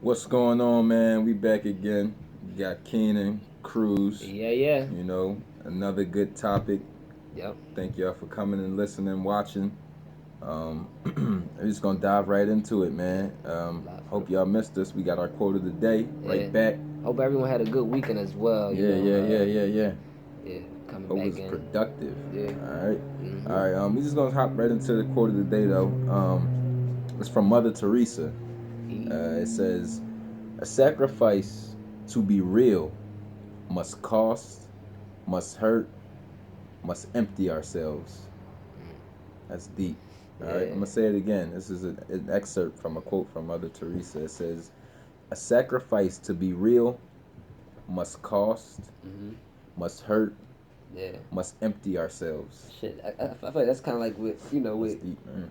What's going on, man? We back again. We got Keenan, Cruz, Yeah, yeah. another good topic. Yep. Thank y'all for coming and listening, watching. I'm just gonna dive right into it, man. Live for the Hope y'all missed us. We got our quote of the day yeah. right back. Hope everyone had a good weekend as well. Yeah. Yeah, coming Hope it back was in. productive. Yeah. All Mhm. right. We just gonna hop right into the quote of the day though. It's from Mother Teresa. It says, "A sacrifice to be real must cost, must hurt, must empty ourselves." That's deep. All right, I'm Yeah. gonna say it again. This is an excerpt from a quote from Mother Teresa. It says, "A sacrifice to be real must cost, Mhm. must hurt, Yeah. must empty ourselves." Shit. I feel like that's kind of like with That's deep, man.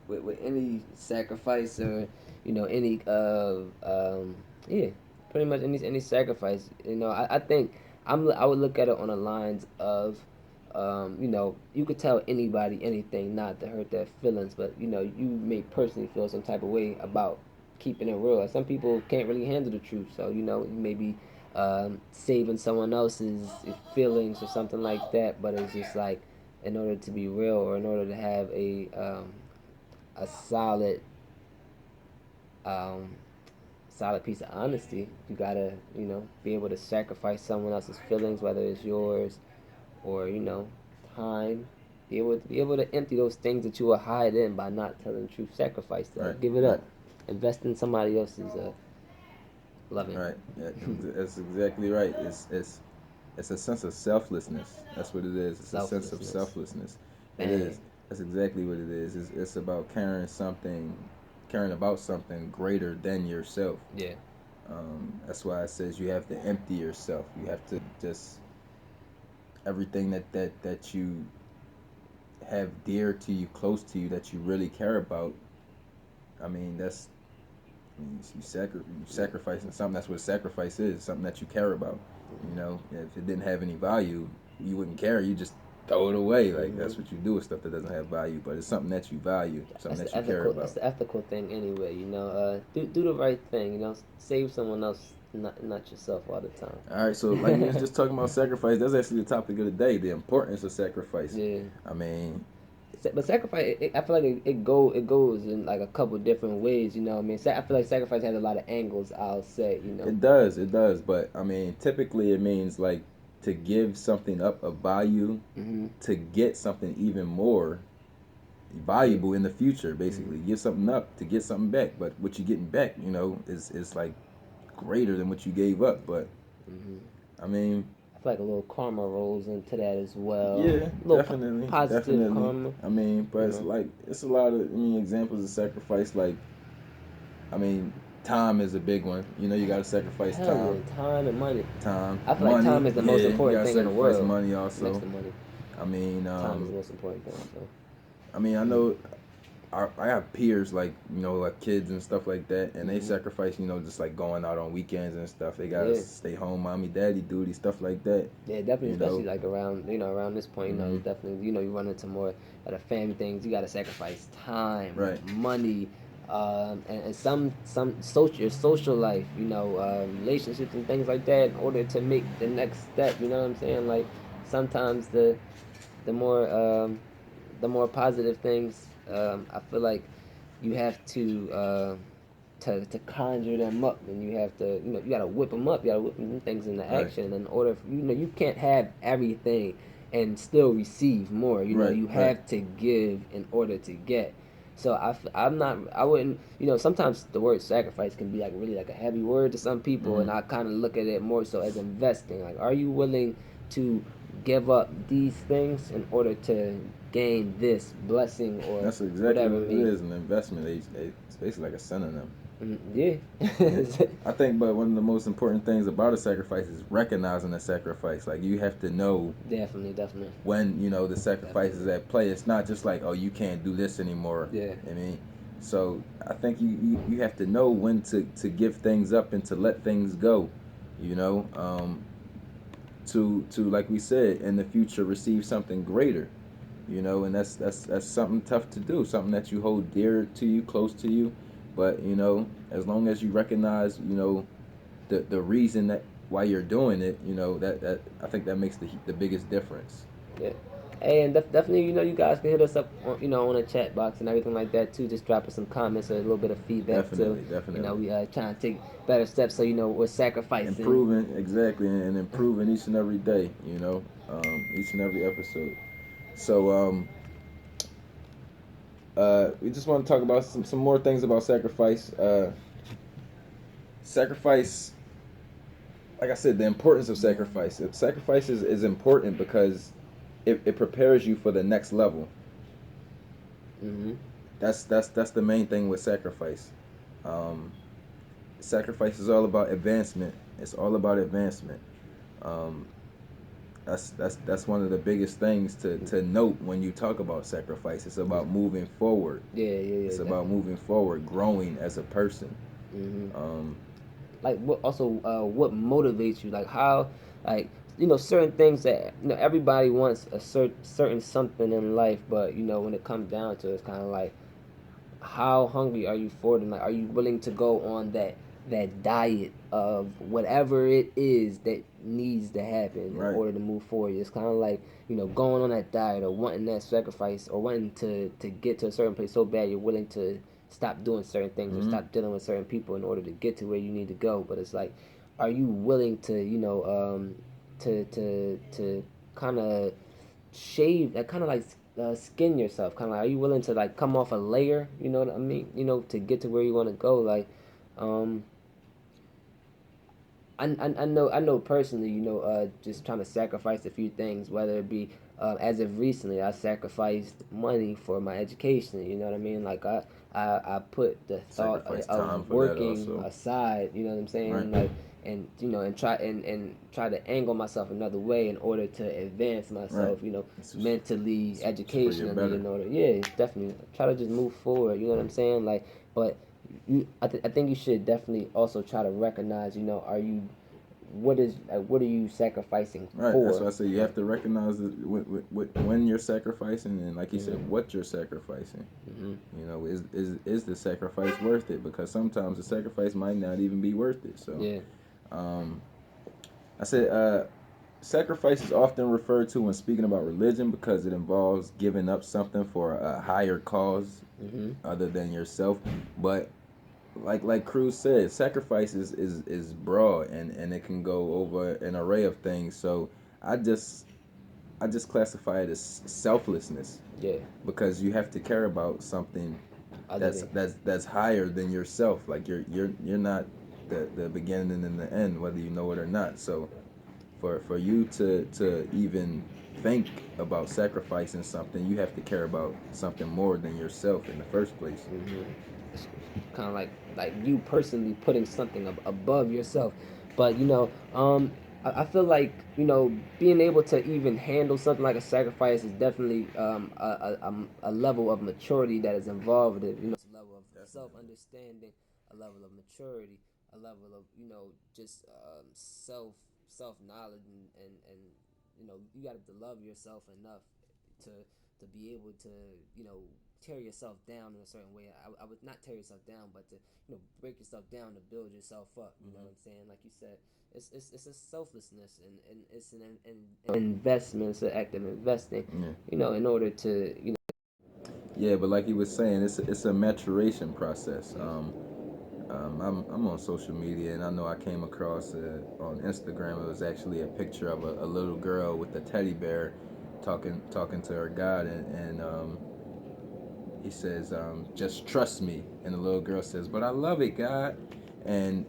with any sacrifice or any yeah, pretty much any sacrifice. I think I would look at it on the lines of you could tell anybody anything not to hurt their feelings, but you may personally feel some type of way about keeping it real. Like some people can't really handle the truth, so you may be saving someone else's feelings or something like that, but it's just like in order to be real or in order to have a um, solid piece of honesty, you gotta be able to sacrifice someone else's feelings, whether it's yours or time. Be able to empty those things that you will hide in by not telling the truth. Sacrifice Right, that. Give it right, up. Invest in somebody else's loving. right. Yeah, that's exactly right. It's a sense of selflessness. That's what it is. It's a sense of Selflessness. selflessness. It Bang. is. That's exactly what it is. It's about caring about something greater than yourself. Yeah. That's why it says you have to empty yourself. You have to just everything that you have dear to you, close to you, that you really care about. I mean, you Yeah. sacrificing something. That's what sacrifice is. Something that you care about. If it didn't have any value, you wouldn't care. You just throw it away. Like Mm-hmm. that's what you do with stuff that doesn't have value. But it's something that you value, something That's that the you care ethical. That's about. the ethical thing anyway. Do the right thing. Save someone else, not yourself all the All right, so like we was time. just talking about sacrifice. That's actually the topic of the day: the importance of sacrifice. Yeah. I mean, But sacrifice, I feel like it goes in like a couple different ways. I mean, I feel like sacrifice has a lot of angles. I'll say. it does, but I mean, typically it means like to give something up of value Hmm. to get something even more Yeah. valuable in the future. Hmm. Basically, give something up to get something back, but what you're getting back, is like greater than what you gave up. But Hmm. I mean, I feel like a little karma rolls into that as well. yeah, A little positive definitely. karma. I mean, but You it's know. like it's a lot of examples of sacrifice. Like, I mean, time is a big one. You got to sacrifice Hell yeah, time, time and money. time, I feel like money. time is the most Yeah, you important got to thing in the sacrifice world. money Next also. to money, I mean, time is the most important thing. So. I Mm-hmm. know I have peers like like kids and stuff like that, and they Mm-hmm. sacrifice just like going out on weekends and stuff. They gotta Yeah. stay home, mommy, daddy duty, stuff like that. Yeah, definitely, You especially know. like around this point, Hmm. it's definitely you run into more of the family things. You got to sacrifice time, Right. money, and some social life, relationships and things like that in order to make the next step. You know what I'm saying? Like sometimes the more um, the more positive things, I feel like you have to conjure them up, and you have to you gotta whip them up, you gotta whip them things into Right. action in order for, you can't have everything and still receive more. Right. You Right. have to give in order to get. So I'm not, I wouldn't, sometimes the word sacrifice can be like really like a heavy word to some people, Hmm. and I kind of look at it more so as investing. Like, are you willing to give up these things in order to gain this blessing or That's exactly whatever what it it may. is. An investment. It's basically like a synonym. Yeah. Yeah. I think, but one of the most important things about a sacrifice is recognizing the sacrifice. Like you have to know Definitely, definitely, when the sacrifice is definitely. at play. It's not just like, oh, you can't do this anymore. Yeah. I mean, so I think you have to know when to give things up and to let things go. You know, to like we said, in the future receive something greater. And that's something tough to do, something that you hold dear to you, close to you. But as long as you recognize, the reason that why you're doing it, that I think that makes the biggest difference. Yeah. Hey, and definitely, you guys can hit us up, on the chat box and everything like that too. Just drop us some comments or a little bit of feedback too. Definitely, definitely. We trying to take better steps, so we're sacrificing. Improving, exactly, and improving each and every day. Each and every episode. So we just want to talk about some more things about sacrifice. Sacrifice, like I said, the importance of sacrifice. Sacrifice is important because it prepares you for the next level. Mm-hmm. That's the main thing with sacrifice. Um, Sacrifice is all about advancement. It's all about advancement. Um, that's one of the biggest things to note when you talk about sacrifice. It's about moving forward. Yeah, yeah, yeah, It's about definitely. moving forward, growing as a person. Mm-hmm. Um, Like what motivates you, like how, like, certain things that, everybody wants a certain something in life, but when it comes down to it, it's kind of like, how hungry are you for them? Like, are you willing to go on that diet of whatever it is that needs to happen in right. order to move forward? It's kind of like, going on that diet or wanting that sacrifice or wanting to get to a certain place so bad you're willing to stop doing certain things or Mm-hmm. stop dealing with certain people in order to get to where you need to go. But it's like, are you willing to, to kind of shave, like, kind of like, skin yourself, kind of like, are you willing to, like, come off a layer, you know what I mean, to get to where you want to go, like, um I know personally, just trying to sacrifice a few things, whether it be, as of recently, I sacrificed money for my education. You know what I mean? Like, I put the thought Sacrifice time of for that working also. aside. You know what I'm Right. saying? Like, and try to angle myself another way in order to advance Right. myself. It's just Mentally, it's for your educationally, better. in order. Yeah, definitely try to just move forward. You know what I'm saying? Like, but I think you should definitely also try to recognize, are you, what are you sacrificing Right. That's for? why I say you Like, have to recognize when you're sacrificing, and like you mm-hmm, said, what you're sacrificing. mm-hmm, Is the sacrifice worth it? Because sometimes the sacrifice might not even be worth it. So, yeah, um, I said, sacrifice is often referred to when speaking about religion because it involves giving up something for a higher cause mm-hmm, other than yourself. But like Cruz said, sacrifice is broad, and it can go over an array of things. So I just I just classify it as selflessness yeah, because you have to care about something other that's than, that's higher than yourself. Like you're not the beginning and the end, whether you know it or not. So for you to even think about sacrificing something, you have to care about something more than yourself in the first place. mm-hmm. It's kind of like you personally putting something above yourself. But I feel like, being able to even handle something like a sacrifice is definitely, a level of maturity that is involved in, a level of self Definitely. understanding, a level of maturity, a level of, just, self knowledge, and you got to love yourself enough to be able to, tear yourself down in a certain way. I would not tear yourself down, but to, break yourself down to build yourself up. You know Hmm. what I'm saying? Like you said, it's a selflessness, and it's an investment. It's an act of investing. Yeah. In order to, Yeah, but like he was saying, it's a maturation process. yeah. I'm on social media, and I know I came across on Instagram. It was actually a picture of a little girl with a teddy bear, talking to her God, and he says, "Just trust me," and the little girl says, "But I love it, God," and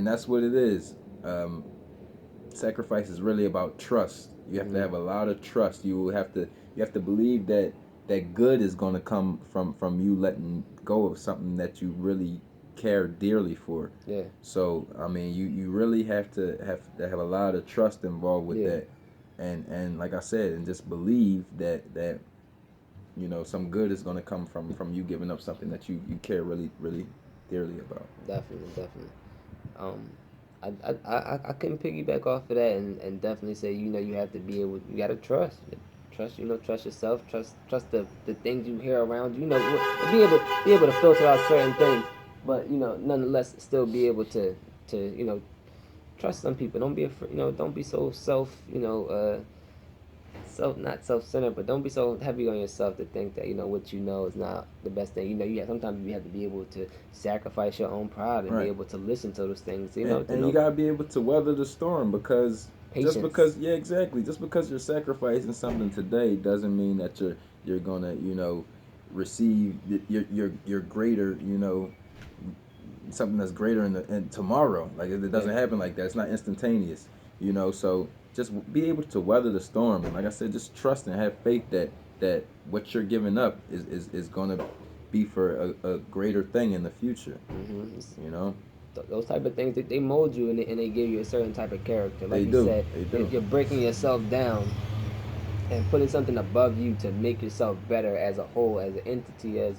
that's what it is. Um, Sacrifice is really about trust. You have to Mm-hmm. have a lot of trust. You have to believe that good is going to come from you letting go of something that you really care dearly for. Yeah. So I mean, you really have a lot of trust involved with Yeah. that, and like I said, and just believe that some good is going to come from you giving up something that you care really dearly about. Definitely, definitely. Um, I can piggyback off of that, and definitely say, you have to be able, you gotta trust, trust yourself, trust the things you hear around you, be able to filter out certain things. but nonetheless, still be able to trust some people. Don't be afraid. Don't be so self not self-centered, but don't be so heavy on yourself to think that what is not the best thing. Sometimes you have to be able to sacrifice your own pride and be Right. able to listen to those things. To And you know gotta be able to weather the storm, because just patience. because, yeah, exactly, just because you're sacrificing something today doesn't mean that you're gonna, receive your greater, something that's greater in tomorrow. Like, it Yeah. doesn't happen like that. It's not instantaneous. So just be able to weather the storm, and like I said, just trust and have faith that what you're giving up is gonna be for a greater thing in the future. hmm You know, those type of things, they mold you, and they give you a certain type of character. Like they you do, said, they if do. you're breaking yourself down and putting something above you to make yourself better as a whole, as an entity, as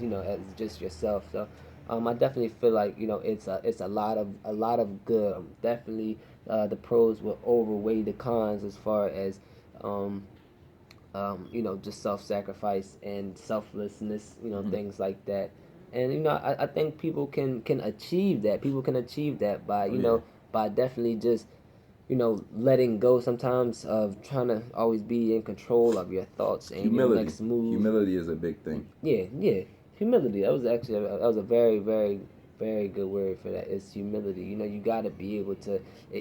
just yourself. So, I definitely feel like it's a lot of good. Definitely, the pros will overweigh the cons as far as um, just self-sacrifice and selflessness, Hmm. things like that. And I think people can achieve that. People can achieve that by Oh yeah, by definitely just letting go sometimes of trying to always be in control of your thoughts and your humility. next move. Humility is a big thing. Yeah, yeah. Humility. That was actually that was a very, very, very good word for that. It's humility. You got to be able to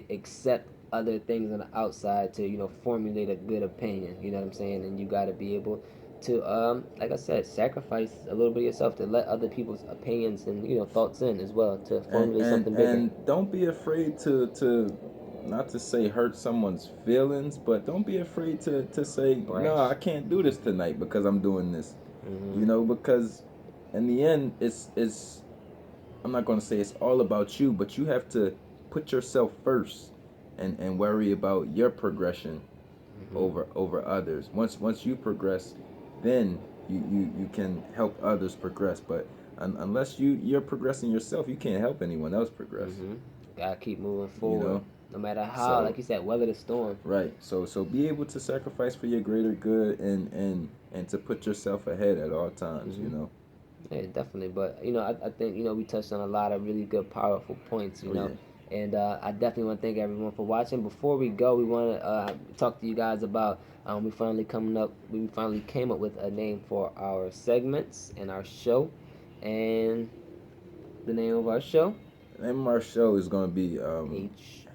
accept other things on the outside to formulate a good opinion. You know what I'm saying? And you got to be able to like I said, sacrifice a little bit of yourself to let other people's opinions and thoughts in as well to and formulate and something bigger. and don't be afraid to not to say hurt someone's feelings, but don't be afraid to say, no, I Brash. can't do this tonight because I'm doing this. Mm-hmm. Because in the end, it's I'm not going to say it's all about you, but you have to put yourself first, and worry about your progression Mm-hmm. over others. Once you progress, then you can help others progress. But unless you're progressing yourself, you can't help anyone else progress. Mm-hmm. Gotta keep moving You forward, know. no matter how. So Like you said, weather the storm. right. So be able to sacrifice for your greater good, and to put yourself ahead at all times. Mm-hmm. Yeah, definitely. But I think we touched on a lot of really good, powerful points. Oh yeah. And I definitely want to thank everyone for watching. Before we go, we want to talk to you guys about we finally came up with a name for our segments and our show, and the name of our show The name of our show is going to be H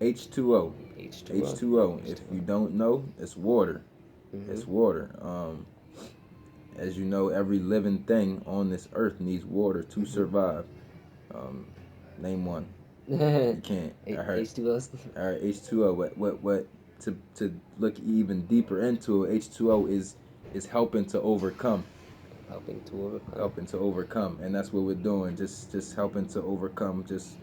H2O. H2O H2O. If you H2O. don't know, it's water. Mm-hmm. It's water. As you know, every living thing on this earth needs water to survive. Um, Name one. Mm-hmm. You can't. I heard. H2O. All right, H2O. What? To look even deeper into it, H2O is Helping to overcome. helping to overcome, and that's what we're doing. Just helping to overcome. Just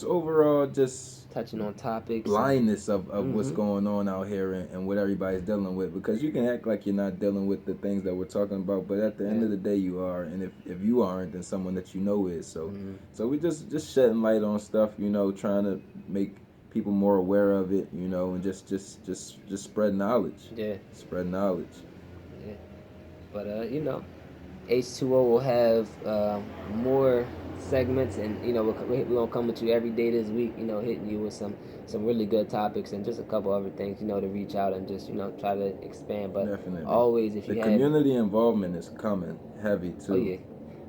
overall, just Touching on topics and blindness of what's mm-hmm. going on out here, and what everybody's dealing with, because you can act like you're not dealing with the things that we're talking about, but at the end Yeah. of the day you are, and if you aren't, then someone that you know is. So Mm-hmm. so we just shedding light on stuff, trying to make people more aware of it, and just spread knowledge. Yeah. Spread knowledge. Yeah. But H2O will have more segments, and we're gonna come with you every day this week. Hitting you with some really good topics and just a couple other things. To reach out and just try to expand. But Definitely. always, if The you have, community involvement is coming heavy oh too. yeah,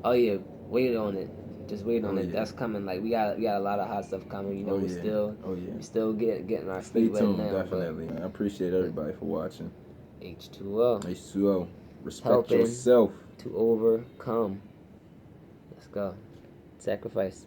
oh yeah, wait on it. Just wait on Oh it. yeah. That's coming. Like we got a lot of hot stuff coming. Oh We're yeah. still Oh yeah. we still getting our Stay feet wet tuned, now, but definitely. I appreciate everybody for watching. H2O H2O. Respect helping yourself. to overcome. Let's go. Sacrifice.